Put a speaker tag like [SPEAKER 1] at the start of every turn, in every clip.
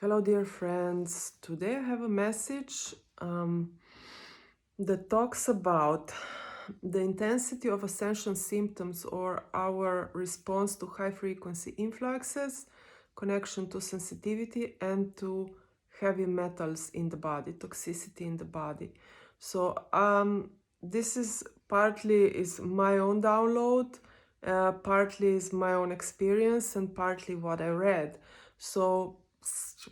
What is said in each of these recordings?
[SPEAKER 1] Hello, dear friends. Today I have a message that talks about the intensity of ascension symptoms or our response to high frequency influxes, connection to sensitivity, and to heavy metals in the body, toxicity in the body. So this is partly is my own download, partly is my own experience, and partly what I read. So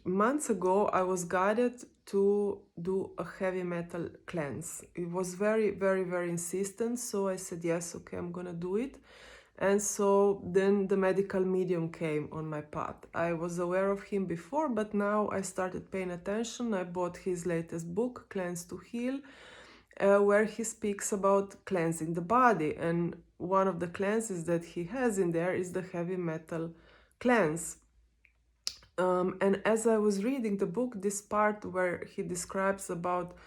[SPEAKER 1] months ago, I was guided to do a heavy metal cleanse. It was very, very, very insistent. So I said, yes, okay, I'm gonna do it. And so then the medical medium came on my path. I was aware of him before, but now I started paying attention. I bought his latest book, Cleanse to Heal, where he speaks about cleansing the body. And one of the cleanses that he has in there is the heavy metal cleanse. And as I was reading the book, this part where he describes about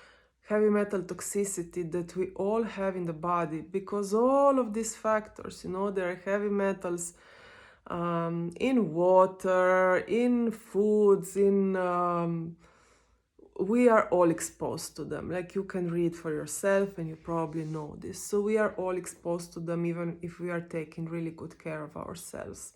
[SPEAKER 1] heavy metal toxicity that we all have in the body, because all of these factors, there are heavy metals in water, in foods, we are all exposed to them. Like you can read for yourself and you probably know this. So we are all exposed to them, even if we are taking really good care of ourselves.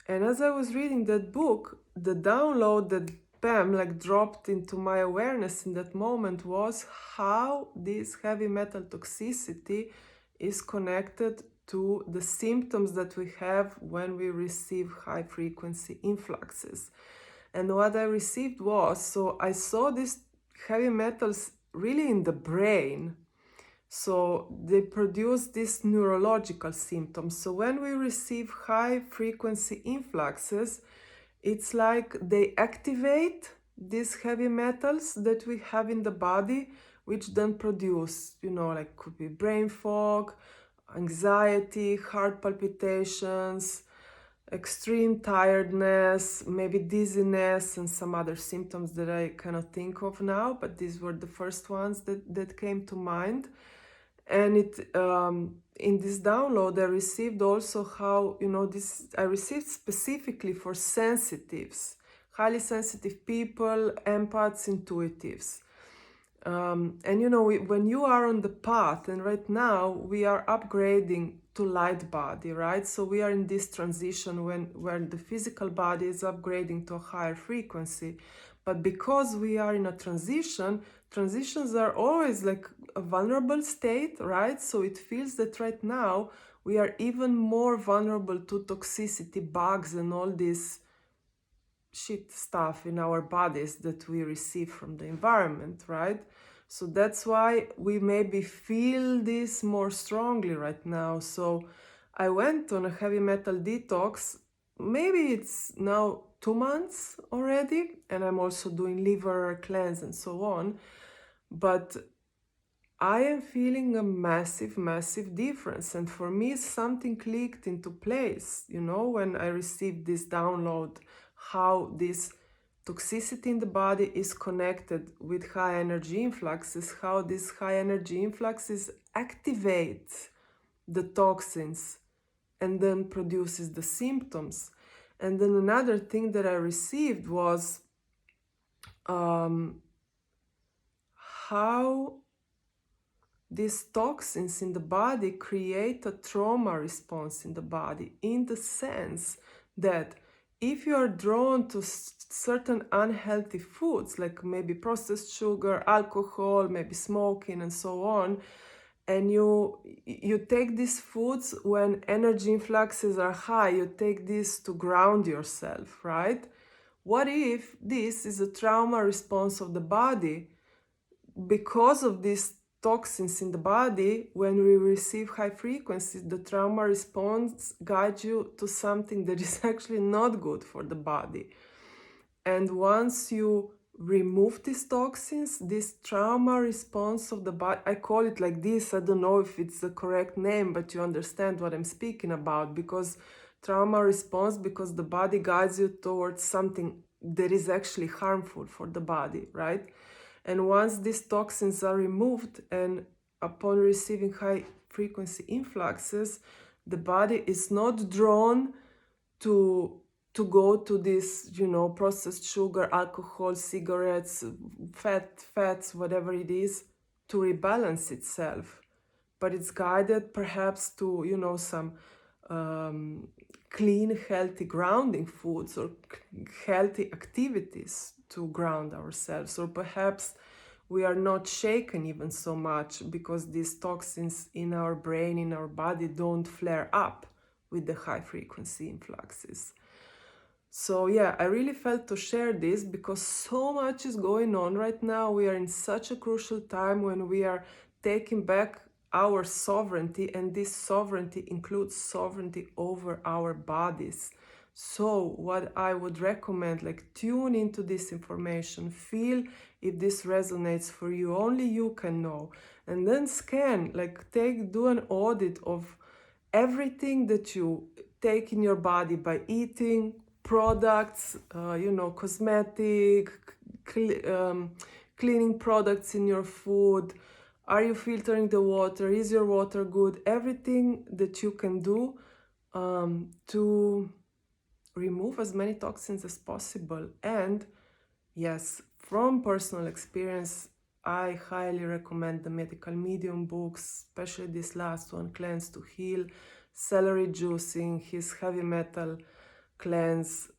[SPEAKER 1] And as I was reading that book, the download that Pam dropped into my awareness in that moment was how this heavy metal toxicity is connected to the symptoms that we have when we receive high frequency influxes. And what I received was, so I saw these heavy metals really in the brain. So they produce these neurological symptoms. So when we receive high frequency influxes, it's like they activate these heavy metals that we have in the body, which then produce, could be brain fog, anxiety, heart palpitations, extreme tiredness, maybe dizziness, and some other symptoms that I cannot think of now, but these were the first ones that came to mind. And in this download, I received also how, this I received specifically for sensitives, highly sensitive people, empaths, intuitives. And when you are on the path, and right now we are upgrading to light body, right? So we are in this transition where the physical body is upgrading to a higher frequency. But because we are in a transitions are always like a vulnerable state, right? So it feels that right now we are even more vulnerable to toxicity, bugs, and all this shit stuff in our bodies that we receive from the environment, right? So that's why we maybe feel this more strongly right now. So I went on a heavy metal detox. Maybe it's now 2 months already, and I'm also doing liver cleanse and so on. But I am feeling a massive, massive difference. And for me, something clicked into place, when I received this download, how this toxicity in the body is connected with high energy influxes, how these high energy influxes activate the toxins and then produces the symptoms. And then another thing that I received was how these toxins in the body create a trauma response in the body, in the sense that if you are drawn to certain unhealthy foods, like maybe processed sugar, alcohol, maybe smoking, and so on, and you take these foods when energy influxes are high, you take this to ground yourself, right? What if this is a trauma response of the body? Because of these toxins in the body, when we receive high frequencies, the trauma response guides you to something that is actually not good for the body. And once you remove these toxins, this trauma response of the body, I call it like this, I don't know if it's the correct name, but you understand what I'm speaking about, because trauma response, because the body guides you towards something that is actually harmful for the body, right? And once these toxins are removed, and upon receiving high frequency influxes, the body is not drawn to to go to this, processed sugar, alcohol, cigarettes, fats, whatever it is, to rebalance itself. But it's guided perhaps to, some clean, healthy grounding foods or healthy activities to ground ourselves. Or perhaps we are not shaken even so much because these toxins in our brain, in our body, don't flare up with the high frequency influxes. So yeah, I really felt to share this because so much is going on right now. We are in such a crucial time when we are taking back our sovereignty, and this sovereignty includes sovereignty over our bodies. So what I would recommend, like, tune into this information, feel if this resonates for you. Only you can know. And then scan, like, do an audit of everything that you take in your body by eating, products, cosmetic, cleaning products in your food. Are you filtering the water? Is your water good? Everything that you can do to remove as many toxins as possible. And yes, from personal experience, I highly recommend the Medical Medium books, especially this last one, Cleanse to Heal, celery juicing, his heavy metal cleanse.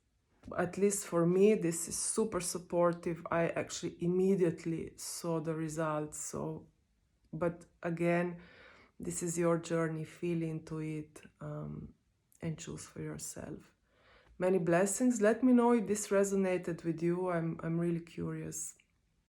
[SPEAKER 1] At least for me, this is super supportive. I actually immediately saw the results. So, but again, this is your journey. Feel into it and choose for yourself. Many blessings. Let me know if this resonated with you. I'm really curious.